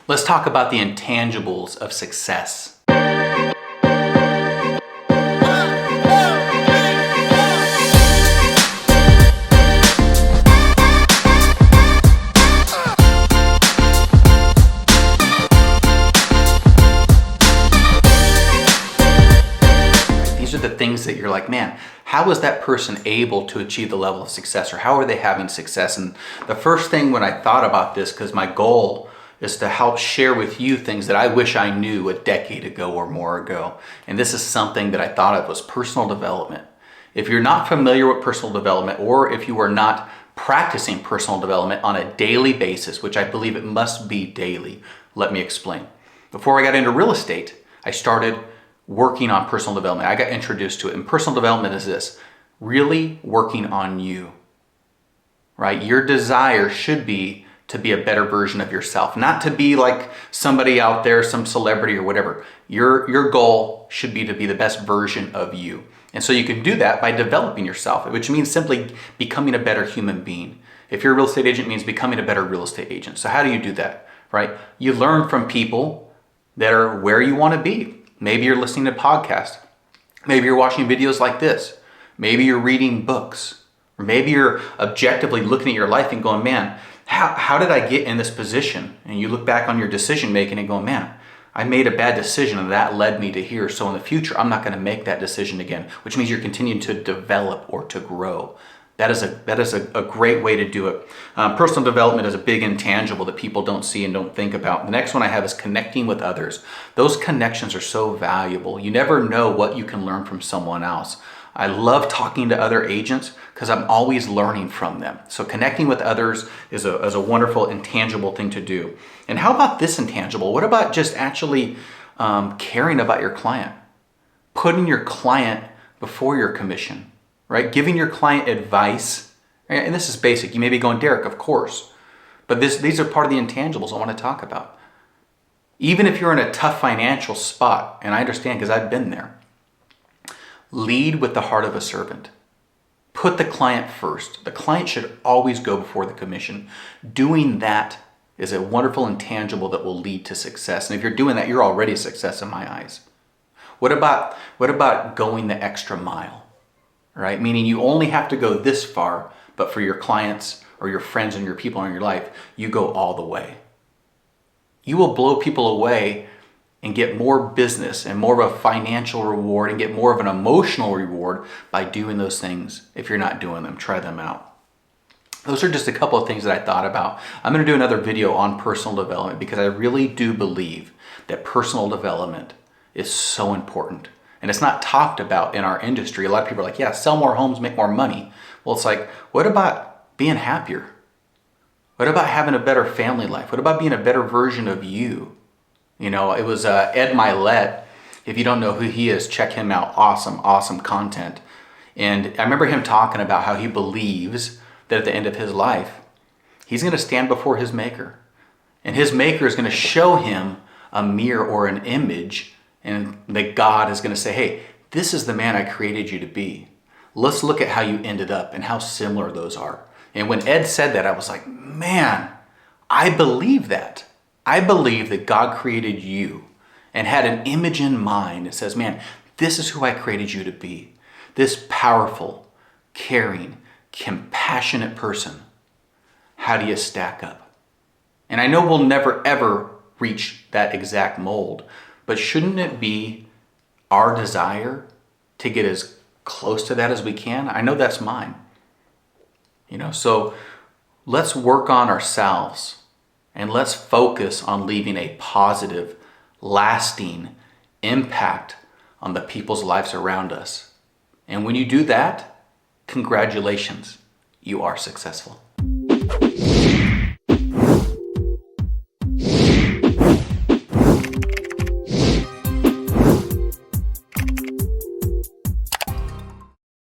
Let's talk about the intangibles of success. These are the things that you're like, man, how is that person able to achieve the level of success, or how are they having success? And the first thing when I thought about this, because my goal is to help share with you things that I wish I knew a decade ago or more ago. And this is something that I thought of was personal development. If you're not familiar with personal development, or if you are not practicing personal development on a daily basis, which I believe it must be daily, let me explain. Before I got into real estate, I started working on personal development. I got introduced to it. And personal development is this: really working on you, right? Your desire should be to be a better version of yourself, not to be like somebody out there, some celebrity or whatever. Your goal should be to be the best version of you. And so you can do that by developing yourself, which means simply becoming a better human being. If you're a real estate agent, it means becoming a better real estate agent. So how do you do that, right? You learn from people that are where you want to be. Maybe you're listening to podcasts. Maybe you're watching videos like this. Maybe you're reading books. Or maybe you're objectively looking at your life and going, man, how did I get in this position? And you look back on your decision making and go, man, I made a bad decision and that led me to here. So in the future, I'm not going to make that decision again, which means you're continuing to develop or to grow. That is a great way to do it. Personal development is a big intangible that people don't see and don't think about. The next one I have is connecting with others. Those connections are so valuable. You never know what you can learn from someone else. I love talking to other agents because I'm always learning from them. So connecting with others is a wonderful intangible thing to do. And how about this intangible? What about just actually caring about your client? Putting your client before your commission, right? Giving your client advice. Right? And this is basic. You may be going, Derek, of course. But these are part of the intangibles I want to talk about. Even if you're in a tough financial spot, and I understand because I've been there, lead with the heart of a servant. Put the client first. The client should always go before the commission. Doing that is a wonderful intangible that will lead to success. And if you're doing that, you're already a success in my eyes. What about going the extra mile? Right? Meaning you only have to go this far, but for your clients or your friends and your people in your life, you go all the way. You will blow people away and get more business and more of a financial reward and get more of an emotional reward by doing those things. If you're not doing them, try them out. Those are just a couple of things that I thought about. I'm going to do another video on personal development because I really do believe that personal development is so important. And it's not talked about in our industry. A lot of people are like, yeah, sell more homes, make more money. Well, it's like, what about being happier? What about having a better family life? What about being a better version of you? You know, it was Ed Milet. If you don't know who he is, check him out. Awesome content. And I remember him talking about how he believes that at the end of his life, he's going to stand before his maker. And his maker is going to show him a mirror or an image, and that God is going to say, hey, this is the man I created you to be. Let's look at how you ended up and how similar those are. And when Ed said that, I was like, man, I believe that. I believe that God created you and had an image in mind that says, man, this is who I created you to be. This powerful, caring, compassionate person. How do you stack up? And I know we'll never, ever reach that exact mold, but shouldn't it be our desire to get as close to that as we can? I know that's mine. You know, so let's work on ourselves and let's focus on leaving a positive, lasting impact on the people's lives around us. And when you do that, congratulations, you are successful.